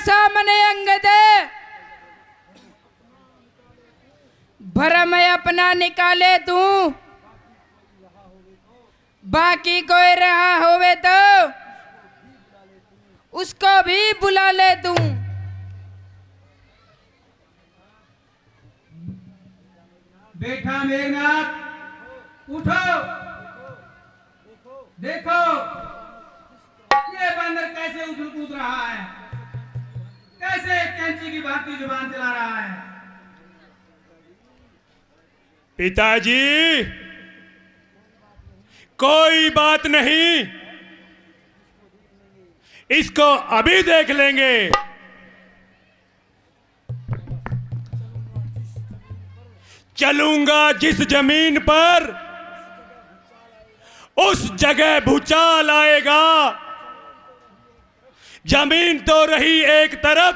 सामने अंगद भरम अपना निकाले तू, बाकी कोई रहा होवे तो उसको भी बुला ले तू। बेटा मेघनाथ उठो, देखो ये बंदर कैसे उछल कूद रहा है, कैसे कैंची की भांति जुबान चला रहा है। पिताजी कोई बात नहीं, इसको अभी देख लेंगे। चलूंगा जिस जमीन पर उस जगह भूचाल आएगा। जमीन तो रही एक तरफ,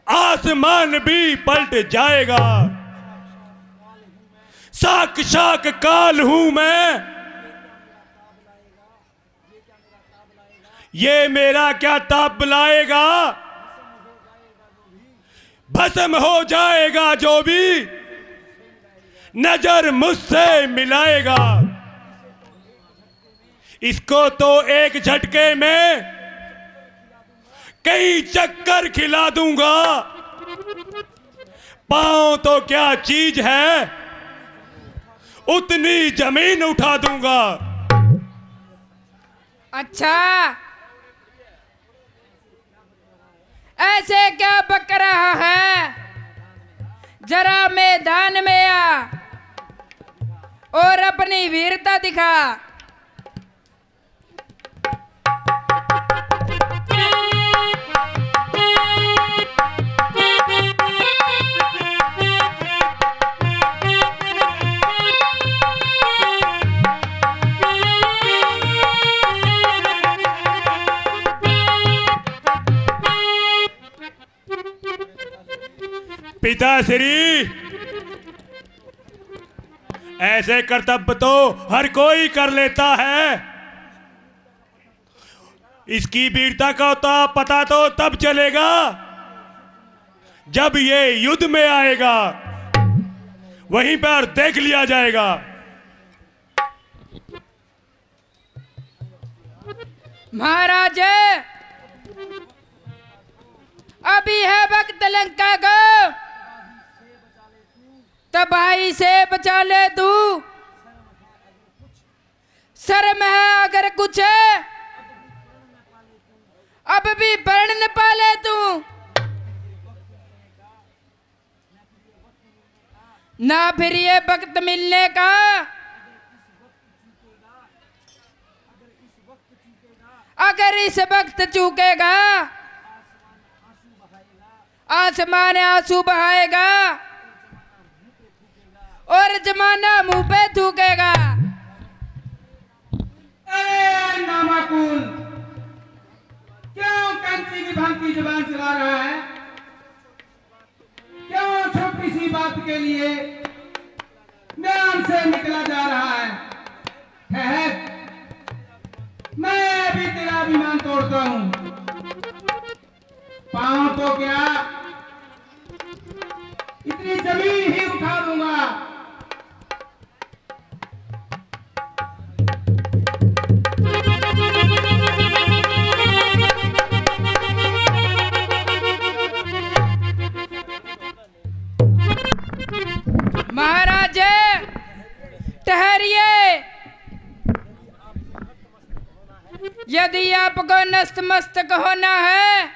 आसमान भी पलट जाएगा। साक्षात काल हूं मैं, ये मेरा क्या ताप लाएगा। भस्म हो जाएगा जो भी नजर मुझसे मिलाएगा। इसको तो एक झटके में कई चक्कर खिला दूंगा। पांव तो क्या चीज है, उतनी जमीन उठा दूंगा। अच्छा ऐसे क्या बक रहा है, जरा मैदान में आ और अपनी वीरता दिखा। पिताश्री ऐसे कर्तव्य तो हर कोई कर लेता है। इसकी वीरता का तो पता तो तब चलेगा जब ये युद्ध में आएगा, वहीं पर देख लिया जाएगा। महाराज अभी है वक्त लंका को, तबाही से बचा ले तू। शर्म है अगर कुछ अब भी प्रण न पाले तू। ना फिर ये वक्त मिलने का, अगर इस वक्त चूकेगा आसमान आंसू बहाएगा और जमाना मुंह पे थूकेगा। अरे नामाकुल, क्यों कैंची की भांति जुबान चला रहा है? क्यों छोटी सी बात के लिए म्यान से निकला जा रहा है? ठहर, मैं भी तेरा अभिमान तोड़ता हूं। पांव तो क्या इतनी जमीन ही उठा दूंगा। महाराज ठहरिए, यदि आपको नस्त मस्तक होना है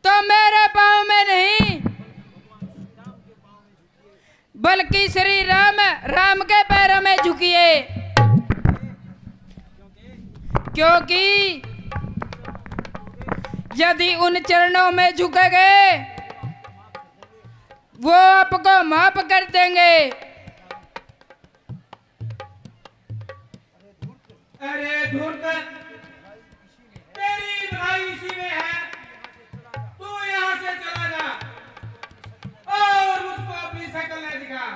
तो मेरे पांव में नहीं बल्कि श्री राम के पैरों में झुकिए। क्योंकि यदि उन चरणों में झुकेंगे वो आपको माफ कर देंगे। अरे धूर्त, तेरी भलाई इसी में है। तू यहाँ से चला जा और मुझको अपनी शक्ल न दिखा,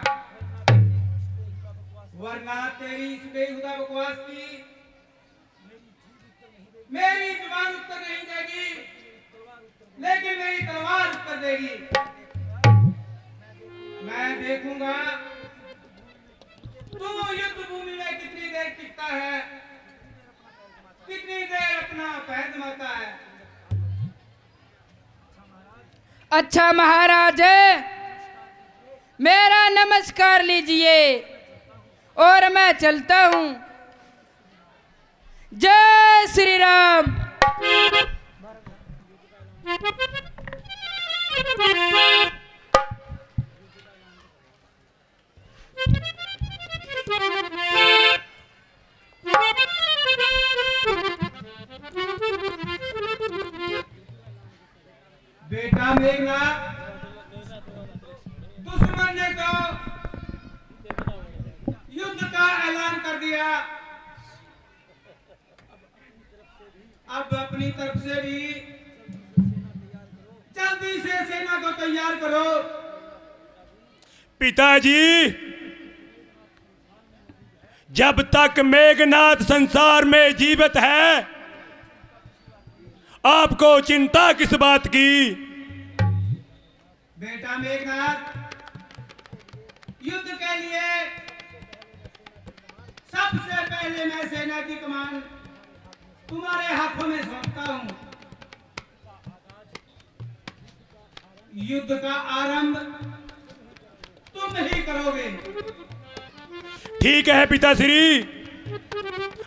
वरना तेरी इस बेहुदा बकवास की मेरी जुबान उत्तर नहीं देगी। लगेगी। मैं देखूंगा तू युद्ध भूमि में कितनी देर टिकता है, कितनी देर अपना पैर जमाता है। अच्छा महाराज, मेरा नमस्कार लीजिए और मैं चलता हूँ। जय श्री राम। बेटा मेघनाथ, दुश्मन ने तो युद्ध का ऐलान कर दिया। अब अपनी तरफ से भी जल्दी से सेना को तैयार करो। पिताजी, जब तक मेघनाथ संसार में जीवित है, आपको चिंता किस बात की? बेटा मेघनाथ, युद्ध के लिए सबसे पहले मैं सेना की कमान तुम्हारे हाथों में सौंपता हूं। युद्ध का आरंभ तुम ही करोगे। ठीक है पिताश्री,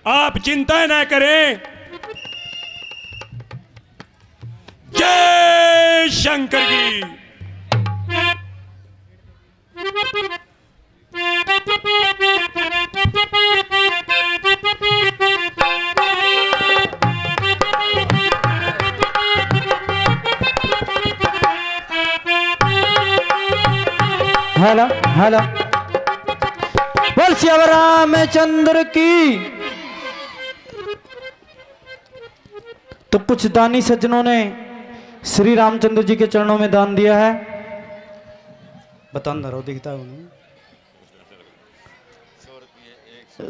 आप चिंता न करें। जय शंकर की। हेलो हेलो, बोल सिया रामचंद्र की। तो कुछ दानी सज्जनों ने श्री रामचंद्र जी के चरणों में दान दिया है। बताओ धरो, दिखता है उन्हें।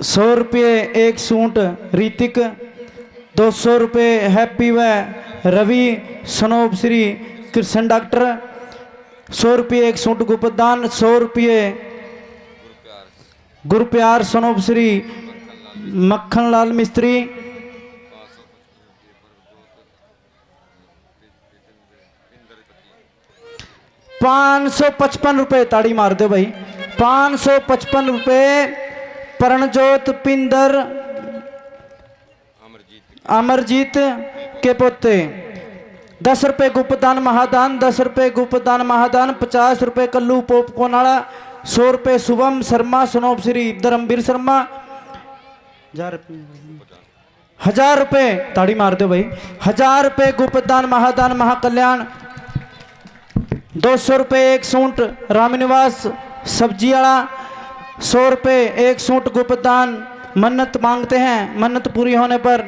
100 रुपये एक सूट ऋतिक, 200 रुपये हैप्पी व रवि सनोब श्री कृष्ण डॉक्टर, 100 रुपये एक सूट गुप्तदान, 100 रुपये गुरप्यार सनोब श्री मक्खन लाल मिस्त्री, 555 रुपये, ताड़ी मार दो भाई, 555 रुपये प्रणजोत पिंदर अमरजीत के पोते, 10 रुपये गुप्तदान महादान, 10 रुपये गुप्तदान महादान, 50 रुपये कल्लू पोप कोनाड़ा, 100 रुपये शुभम शर्मा सनोब श्री धर्मवीर शर्मा, 1000 रुपये, ताड़ी मार दो भाई, 1000 रुपये गुप्तदान महादान महाकल्याण, 200 रुपये एक सूट रामनिवास सब्जियाड़ा, 100 रुपये एक सूट गुप्तदान। मन्नत मांगते हैं, मन्नत पूरी होने पर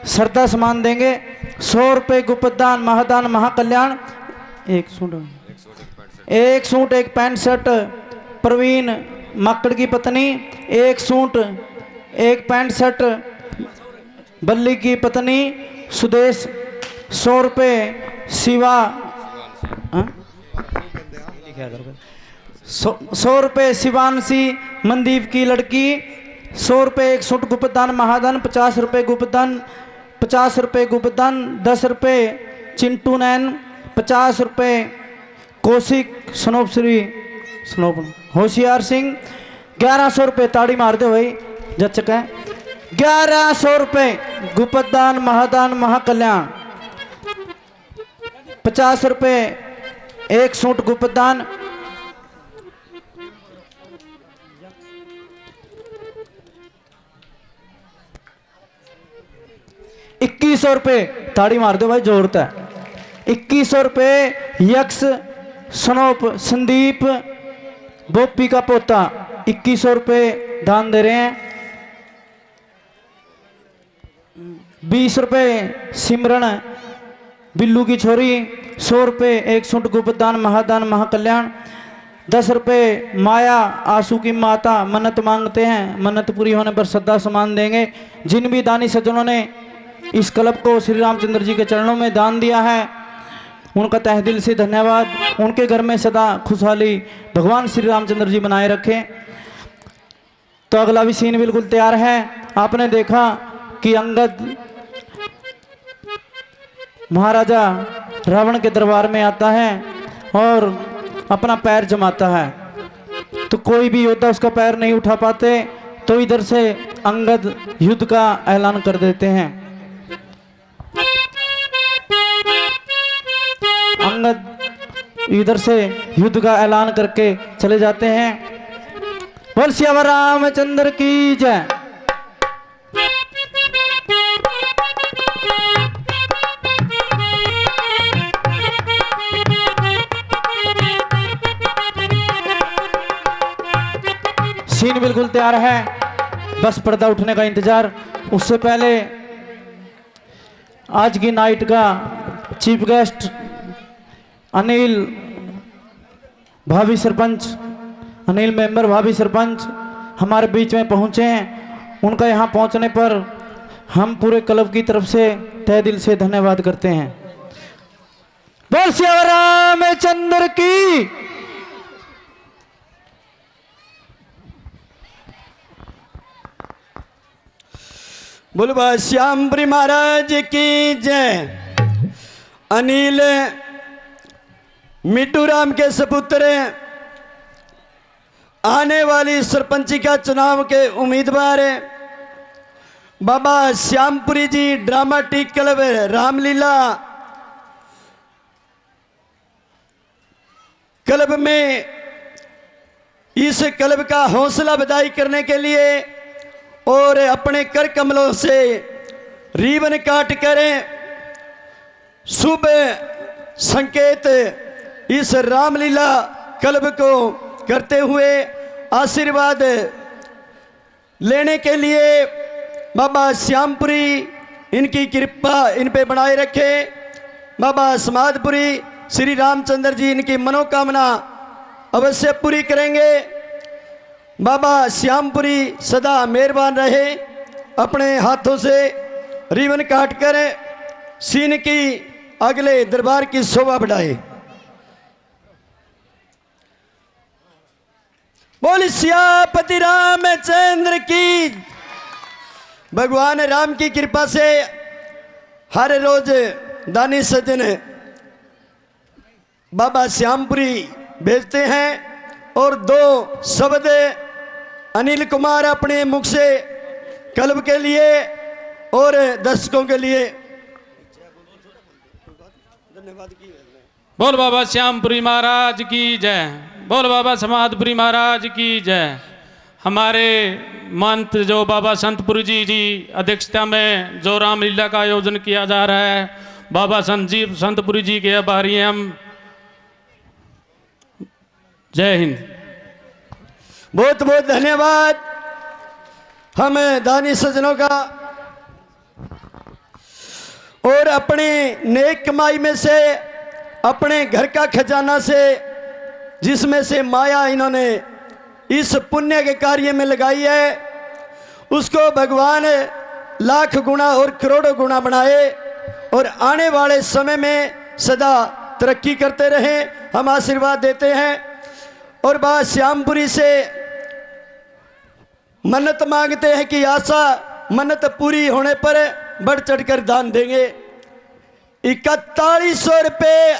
श्रद्धा समान देंगे। 100 रुपये गुप्तदान महादान महाकल्याण, एक सूट एक पैंट शर्ट प्रवीण मक्कड़ की पत्नी, एक सूट एक पैंट शर्ट बल्ली की पत्नी सुदेश, 100 रुपये शिवा, 100 रुपये शिवानशी मनदीप की लड़की, 100 रुपये एक सूट गुप्तदान महादान, 50 रुपये गुप्तदान, 50 रुपये गुप्तदान, 10 रुपये चिंटू नैन, 50 रुपये कौशिक सनोब श्री सनोब होशियार सिंह, 1100 रुपये, ताड़ी मार दो भाई जचक है, 1100 रुपये गुप्तदान महादान महाकल्याण, 50 रुपये एक सूट गुप्तदान, 2100 रुपये, ताड़ी मार दो भाई जोड़ता है, 2100 रुपये यक्ष सनोप संदीप बोपी का पोता, 2100 रुपये दान दे रहे हैं। 20 रुपये सिमरन बिल्लू की छोरी, 100 रुपये एक सूट गुप्तदान महादान महाकल्याण, 10 रुपये माया आंसू की माता मन्नत मांगते हैं, मन्नत पूरी होने पर श्रद्धा समान देंगे। जिन भी दानी सज्जनों ने इस क्लब को श्री रामचंद्र जी के चरणों में दान दिया है उनका तहे दिल से धन्यवाद। उनके घर में सदा खुशहाली भगवान श्री रामचंद्र जी बनाए रखें। तो अगला भी सीन बिल्कुल तैयार है। आपने देखा कि अंगद महाराजा रावण के दरबार में आता है और अपना पैर जमाता है, तो कोई भी योद्धा उसका पैर नहीं उठा पाते, तो इधर से अंगद युद्ध का ऐलान कर देते हैं। अंगद इधर से युद्ध का ऐलान करके चले जाते हैं। बोल सियावर रामचंद्र की जय। सीन बिल्कुल तैयार है, बस पर्दा उठने का इंतजार। उससे पहले आज की नाइट का चीफ गेस्ट अनिल भाभी सरपंच, अनिल मेंबर भाभी सरपंच हमारे बीच में पहुंचे हैं। उनका यहां पहुंचने पर हम पूरे क्लब की तरफ से तहे दिल से धन्यवाद करते हैं। बोल सियावर रामचंद्र की। बोल श्यामपुरी महाराज की जय। अनिल मिट्टू राम के सपुत्र आने वाली सरपंची का चुनाव के उम्मीदवार बाबा श्यामपुरी जी ड्रामाटिक क्लब रामलीला क्लब में इस क्लब का हौसला अफजाई करने के लिए और अपने कर कमलों से रिबन काट कर शुभ संकेत इस रामलीला क्लब को करते हुए आशीर्वाद लेने के लिए बाबा श्यामपुरी इनकी कृपा इन पे बनाए रखे। बाबा समाधपुरी श्री रामचंद्र जी इनकी मनोकामना अवश्य पूरी करेंगे। बाबा श्यामपुरी सदा मेहरबान रहे, अपने हाथों से रिबन काट कर सीन की अगले दरबार की शोभा बढ़ाए। बोल सियापति रामचंद्र की। भगवान राम की कृपा से हर रोज दानी सज्जन बाबा श्यामपुरी भेजते हैं और 2 शब्द अनिल कुमार अपने मुख से क्लब के लिए और दर्शकों के लिए बोल बाबा श्यामपुरी महाराज की जय। बोल बाबा समाधपुरी महाराज की जय। हमारे महंत जो बाबा संतपुरी जी अध्यक्षता में जो रामलीला का आयोजन किया जा रहा है, बाबा संजीव संतपुरी जी के आभारी हैं हम। जय हिंद। बहुत बहुत धन्यवाद हम दानी सज्जनों का। और अपने नेक कमाई में से अपने घर का खजाना से जिसमें से माया इन्होंने इस पुण्य के कार्य में लगाई है, उसको भगवान लाख गुना और करोड़ों गुना बनाए और आने वाले समय में सदा तरक्की करते रहे, हम आशीर्वाद देते हैं। और बाबा श्यामपुरी से मन्नत मांगते हैं कि आशा मन्नत पूरी होने पर बढ़ चढ़कर दान देंगे। 4100 रुपये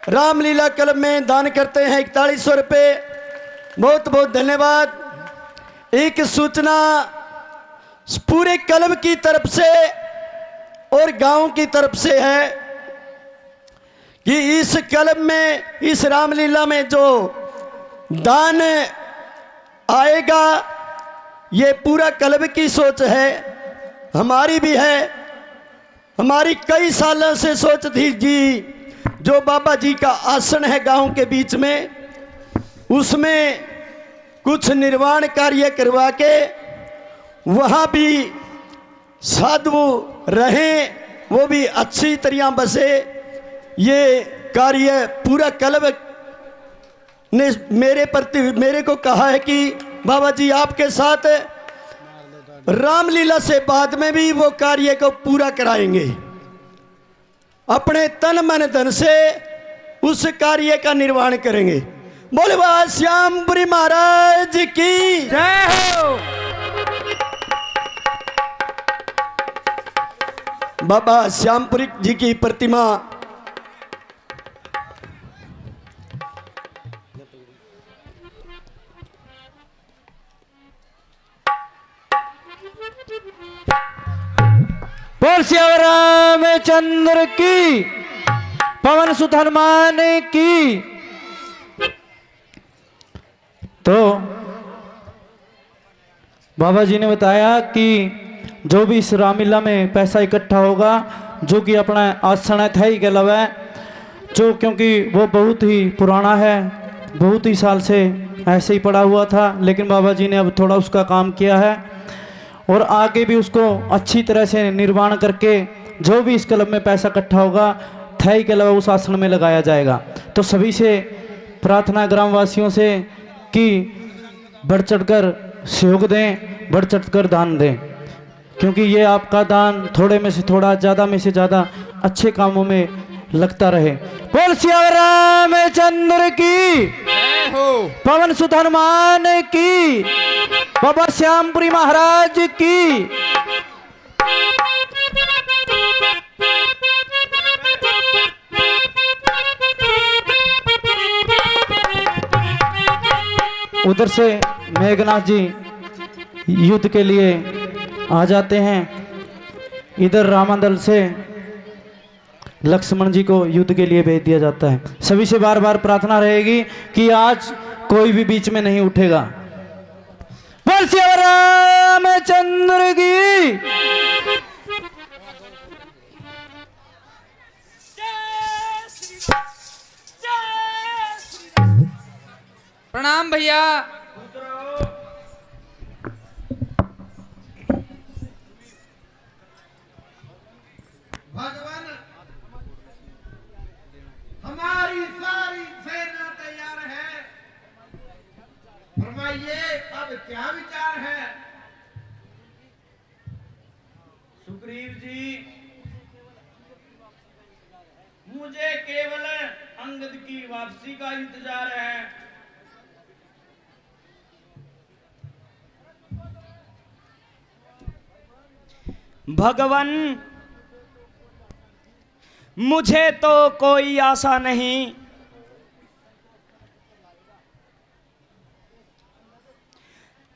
रामलीला क्लब में दान करते हैं, 4100 रुपये। बहुत बहुत धन्यवाद। एक सूचना पूरे क्लब की तरफ से और गांव की तरफ से है कि इस क्लब में इस रामलीला में जो दान आएगा ये पूरा क्लब की सोच है, हमारी भी है। हमारी कई सालों से सोच थी जी, जो बाबा जी का आसन है गांव के बीच में, उसमें कुछ निर्माण कार्य करवा के वहाँ भी साधु रहें, वो भी अच्छी तरह बसे। ये कार्य पूरा क्लब ने मेरे को कहा है कि बाबा जी आपके साथ रामलीला से बाद में भी वो कार्य को पूरा कराएंगे। अपने तन मन धन से उस कार्य का निर्वहन करेंगे। बोले बाबा श्यामपुरी महाराज की जय हो। बाबा श्यामपुरी जी की प्रतिमा बोल सियावर रामचंद्र की, पवन सुत हनुमान की। तो बाबा जी ने बताया कि जो भी इस रामलीला में पैसा इकट्ठा होगा, जो कि अपना आसन था ही गलव है, जो क्योंकि वो बहुत ही पुराना है, बहुत ही साल से ऐसे ही पड़ा हुआ था, लेकिन बाबा जी ने अब थोड़ा उसका काम किया है और आगे भी उसको अच्छी तरह से निर्माण करके जो भी इस क्लब में पैसा इकट्ठा होगा थाई के अलावा उस आसन में लगाया जाएगा। तो सभी से प्रार्थना ग्रामवासियों से कि बढ़ चढ़कर सहयोग दें, बढ़ चढ़कर दान दें, क्योंकि ये आपका दान थोड़े में से थोड़ा, ज़्यादा में से ज़्यादा अच्छे कामों में लगता रहे। बोल सियावर रामचंद्र की, पवन सुत हनुमान की, बाबा श्यामपुरी महाराज की। उधर से मेघनाथ जी युद्ध के लिए आ जाते हैं, इधर रामादल से लक्ष्मण जी को युद्ध के लिए भेज दिया जाता है। सभी से बार बार प्रार्थना रहेगी कि आज कोई भी बीच में नहीं उठेगा। बोल सियावर रामचंद्र की। प्रणाम भैया। भगवान हमारी सारी सेना तैयार है, फरमाइए अब क्या विचार है। सुग्रीव जी, मुझे केवल अंगद की वापसी का इंतजार है। भगवान, मुझे तो कोई आशा नहीं,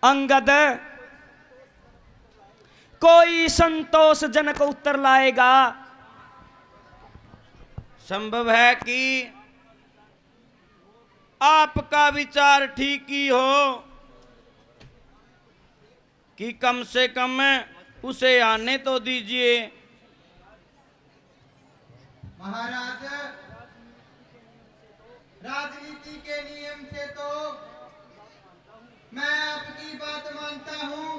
अंगद कोई संतोषजनक उत्तर लाएगा। संभव है कि आपका विचार ठीक ही हो कि कम से कम उसे आने तो दीजिए। महाराज, राजनीति के नियम से तो मैं आपकी बात मानता हूं,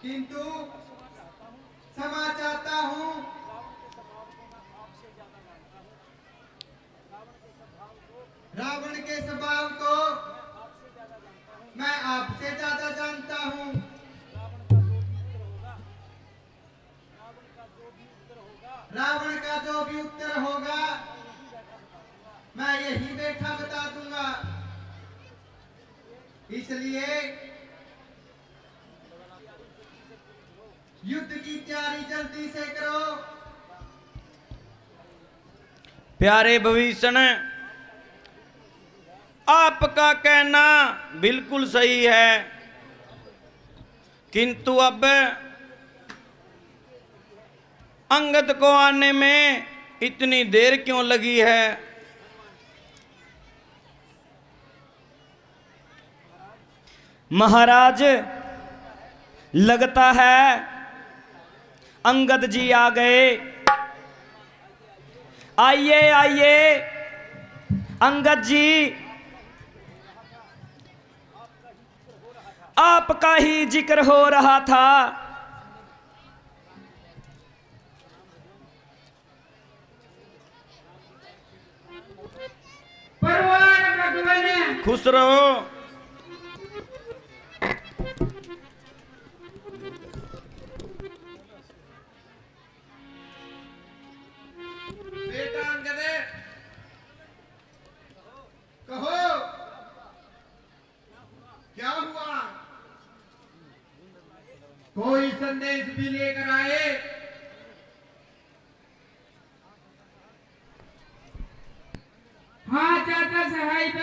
किंतु क्षमा चाहता हूं। रावण के स्वभाव को मैं आपसे ज्यादा जानता हूं। रावण का जो भी उत्तर होगा मैं यही बैठा बता दूंगा। इसलिए युद्ध की तैयारी जल्दी से करो। प्यारे भविष्य, आपका कहना बिल्कुल सही है, किंतु अब अंगद को आने में इतनी देर क्यों लगी है? महाराज, लगता है अंगद जी आ गए। आइए आइए अंगद जी, आपका ही जिक्र हो रहा था। परवान भगवान। खुश रहो। कोई संदेश भी लेकर आए। हाँ चाचा साहिब,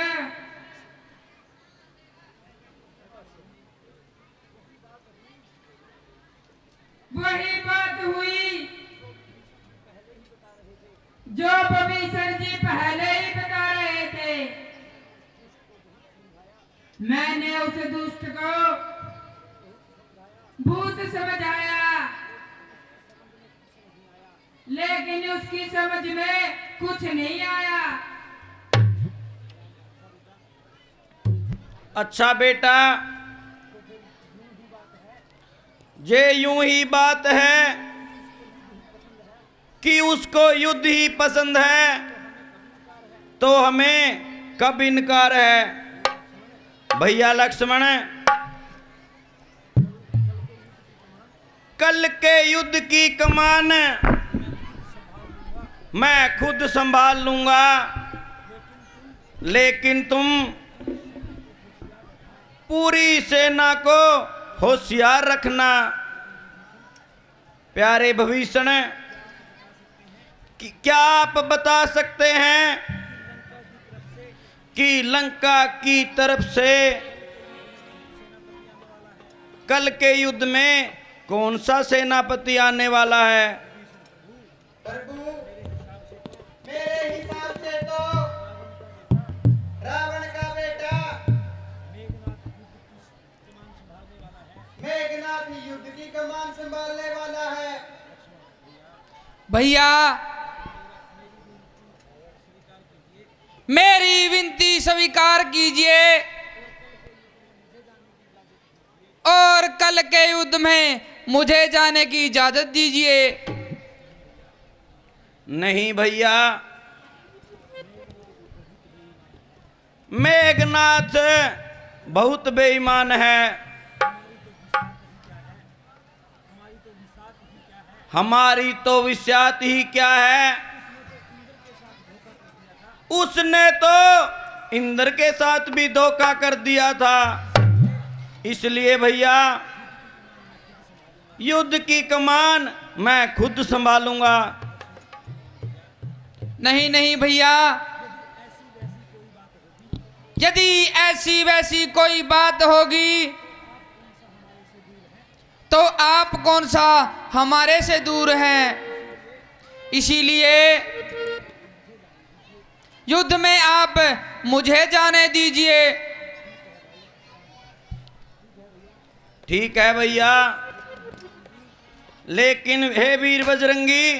वही बात हुई जो बबीसर जी पहले ही बता रहे थे। मैंने उस दुष्ट को भूत समझाया, लेकिन उसकी समझ में कुछ नहीं आया। अच्छा बेटा, ये यूं ही बात है कि उसको युद्ध ही पसंद है, तो हमें कब इनकार है। भैया लक्ष्मण, कल के युद्ध की कमान मैं खुद संभाल लूंगा, लेकिन तुम पूरी सेना को होशियार रखना। प्यारे भविष्ण, क्या आप बता सकते हैं कि लंका की तरफ से कल के युद्ध में कौन सा सेनापति आने वाला है? प्रभु, मेरे हिसाब से तो रावण का बेटा मेघनाथ युद्ध की कमान संभालने वाला है। भैया, मेरी विनती स्वीकार कीजिए और कल के युद्ध में मुझे जाने की इजाजत दीजिए। नहीं भैया, मेघनाथ बहुत बेईमान है। हमारी तो विश्वास ही क्या है, उसने तो इंद्र के साथ भी धोखा कर दिया था। इसलिए भैया, युद्ध की कमान मैं खुद संभालूंगा। नहीं नहीं भैया, यदि ऐसी वैसी कोई बात होगी तो आप कौन सा हमारे से दूर हैं। इसीलिए युद्ध में आप मुझे जाने दीजिए। ठीक है भैया, लेकिन हे वीर बजरंगी,